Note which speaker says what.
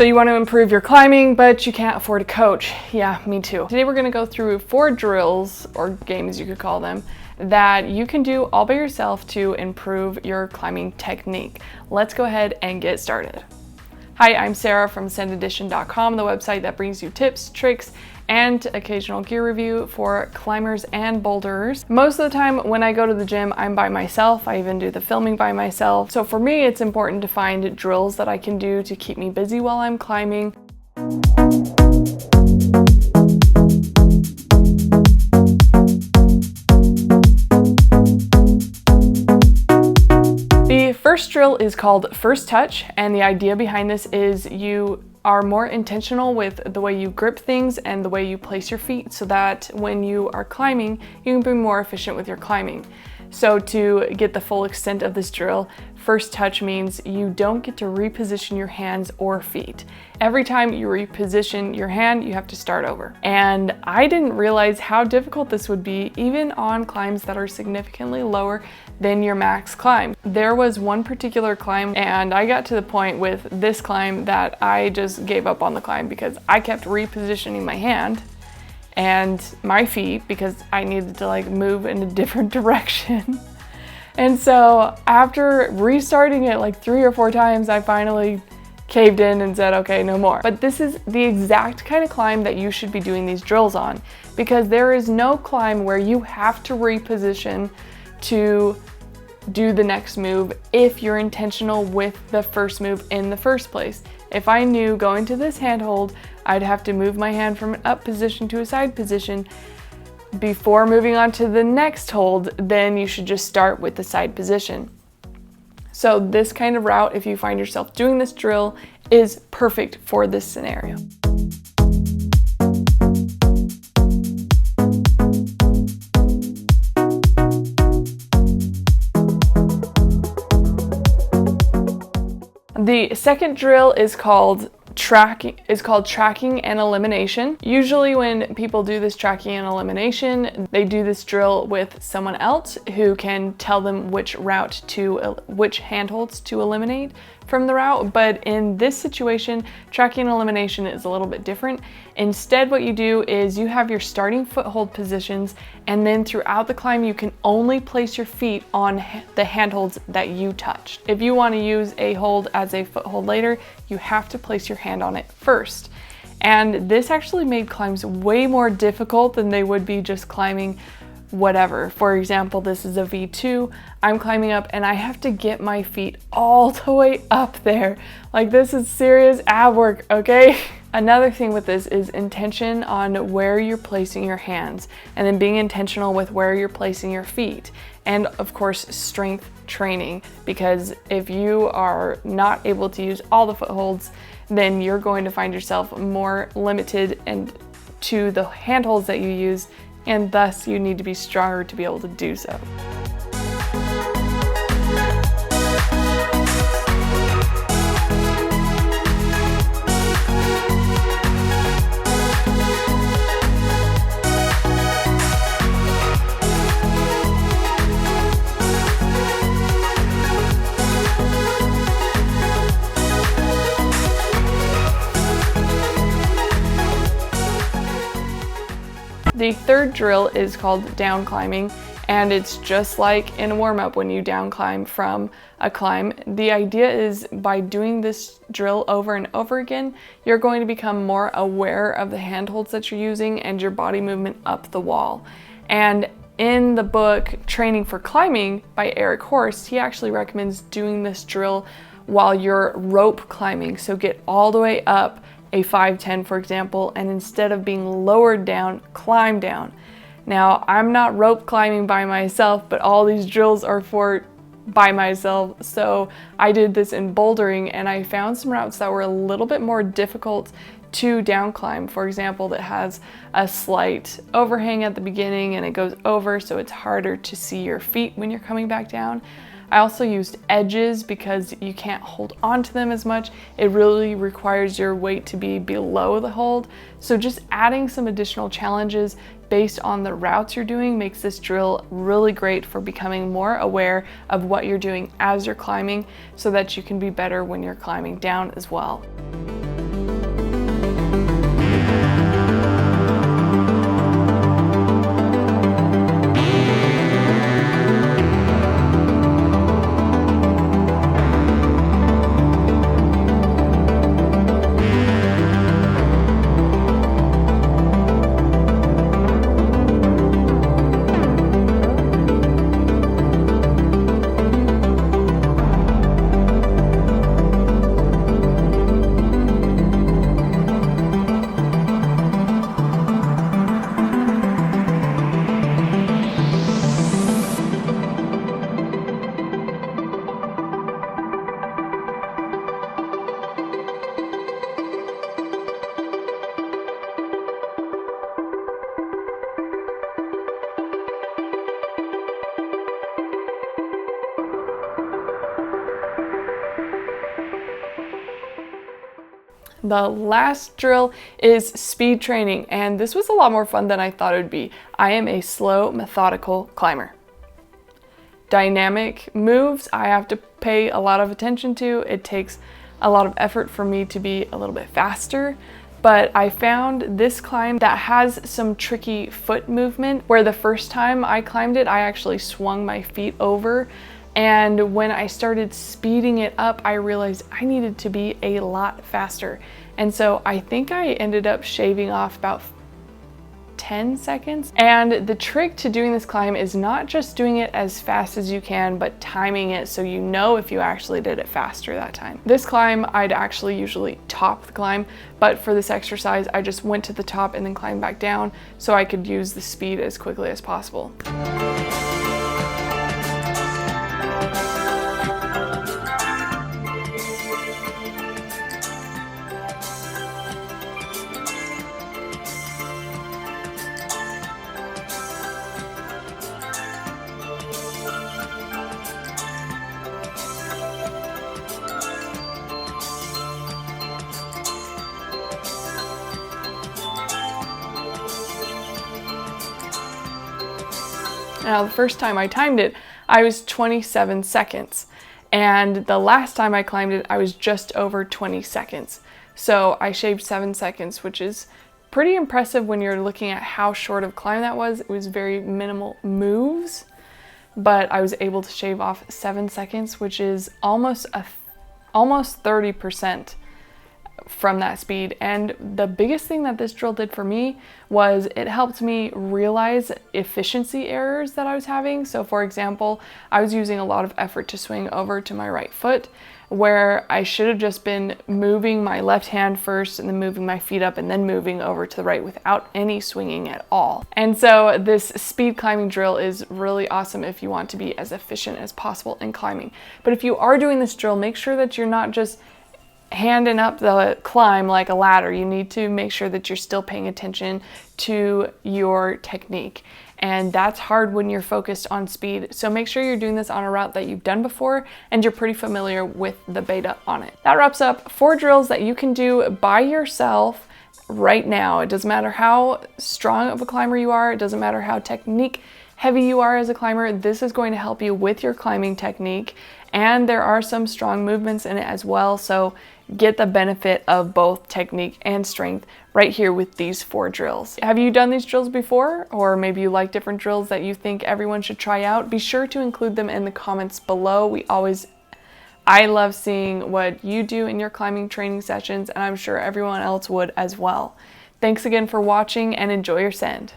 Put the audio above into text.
Speaker 1: So you want to improve your climbing, but you can't afford a coach. Yeah, me too. Today we're going to go through 4 drills, or games you could call them, that you can do all by yourself to improve your climbing technique. Let's go ahead and get started. Hi, I'm Sarah from ascendedition.com, the website that brings you tips, tricks, and occasional gear review for climbers and boulderers. Most of the time when I go to the gym, I'm by myself. I even do the filming by myself. So for me, it's important to find drills that I can do to keep me busy while I'm climbing. The first drill is called First Touch, and the idea behind this is you are more intentional with the way you grip things and the way you place your feet so that when you are climbing, you can be more efficient with your climbing. So to get the full extent of this drill, first touch means you don't get to reposition your hands or feet. Every time you reposition your hand, you have to start over. And I didn't realize how difficult this would be, even on climbs that are significantly lower than your max climb. There was one particular climb, and I got to the point with this climb that I just gave up on the climb because I kept repositioning my hand and my feet because I needed to move in a different direction. And so after restarting it 3 or 4 times, I finally caved in and said, okay, no more. But this is the exact kind of climb that you should be doing these drills on, because there is no climb where you have to reposition to do the next move if you're intentional with the first move in the first place. If I knew going to this handhold, I'd have to move my hand from an up position to a side position before moving on to the next hold, then you should just start with the side position. So this kind of route, if you find yourself doing this drill, is perfect for this scenario. The second drill is called tracking and elimination. Usually when people do this tracking and elimination, they do this drill with someone else who can tell them which handholds to eliminate from the route. But in this situation, tracking and elimination is a little bit different. Instead, what you do is you have your starting foothold positions, and then throughout the climb, you can only place your feet on the handholds that you touched. If you want to use a hold as a foothold later, you have to place your hand on it first. And this actually made climbs way more difficult than they would be just climbing whatever. For example, this is a V2. I'm climbing up and I have to get my feet all the way up there. This is serious ab work, okay? Another thing with this is intention on where you're placing your hands, and then being intentional with where you're placing your feet. And of course, strength training, because if you are not able to use all the footholds, then you're going to find yourself more limited and to the handholds that you use, and thus you need to be stronger to be able to do so. The third drill is called down climbing, and it's just like in a warm-up when you down climb from a climb. The idea is by doing this drill over and over again, you're going to become more aware of the handholds that you're using and your body movement up the wall. And in the book Training for Climbing by Eric Horst, he actually recommends doing this drill while you're rope climbing. So get all the way up a 510, for example, and instead of being lowered down, climb down. Now, I'm not rope climbing by myself, but all these drills are for by myself. So I did this in bouldering, and I found some routes that were a little bit more difficult to down climb. For example, that has a slight overhang at the beginning and it goes over, so it's harder to see your feet when you're coming back down. I also used edges because you can't hold on to them as much. It really requires your weight to be below the hold. So just adding some additional challenges based on the routes you're doing makes this drill really great for becoming more aware of what you're doing as you're climbing so that you can be better when you're climbing down as well. the last drill is speed training, and this was a lot more fun than I thought it would be. I am a slow, methodical climber. Dynamic moves I have to pay a lot of attention to. It takes a lot of effort for me to be a little bit faster, but I found this climb that has some tricky foot movement, where the first time I climbed it, I actually swung my feet over, and when I started speeding it up, I realized I needed to be a lot faster. And so I think I ended up shaving off about 10 seconds. And the trick to doing this climb is not just doing it as fast as you can, but timing it so you know if you actually did it faster that time. This climb, I'd actually usually top the climb, but for this exercise, I just went to the top and then climbed back down so I could use the speed as quickly as possible. Now, the first time I timed it, I was 27 seconds. And the last time I climbed it, I was just over 20 seconds. So I shaved 7 seconds, which is pretty impressive when you're looking at how short of climb that was. It was very minimal moves, but I was able to shave off 7 seconds, which is almost 30% from that speed. And the biggest thing that this drill did for me was it helped me realize efficiency errors that I was having. So for example, I was using a lot of effort to swing over to my right foot, where I should have just been moving my left hand first and then moving my feet up and then moving over to the right without any swinging at all. And so this speed climbing drill is really awesome if you want to be as efficient as possible in climbing. But if you are doing this drill, make sure that you're not just handing up the climb like a ladder. You need to make sure that you're still paying attention to your technique. And that's hard when you're focused on speed. So make sure you're doing this on a route that you've done before and you're pretty familiar with the beta on it. That wraps up 4 drills that you can do by yourself right now. It doesn't matter how strong of a climber you are. It doesn't matter how technique heavy you are as a climber. This is going to help you with your climbing technique. And there are some strong movements in it as well. So get the benefit of both technique and strength right here with these 4 drills. Have you done these drills before? Or maybe you like different drills that you think everyone should try out? Be sure to include them in the comments below. I love seeing what you do in your climbing training sessions, and I'm sure everyone else would as well. Thanks again for watching, and enjoy your send.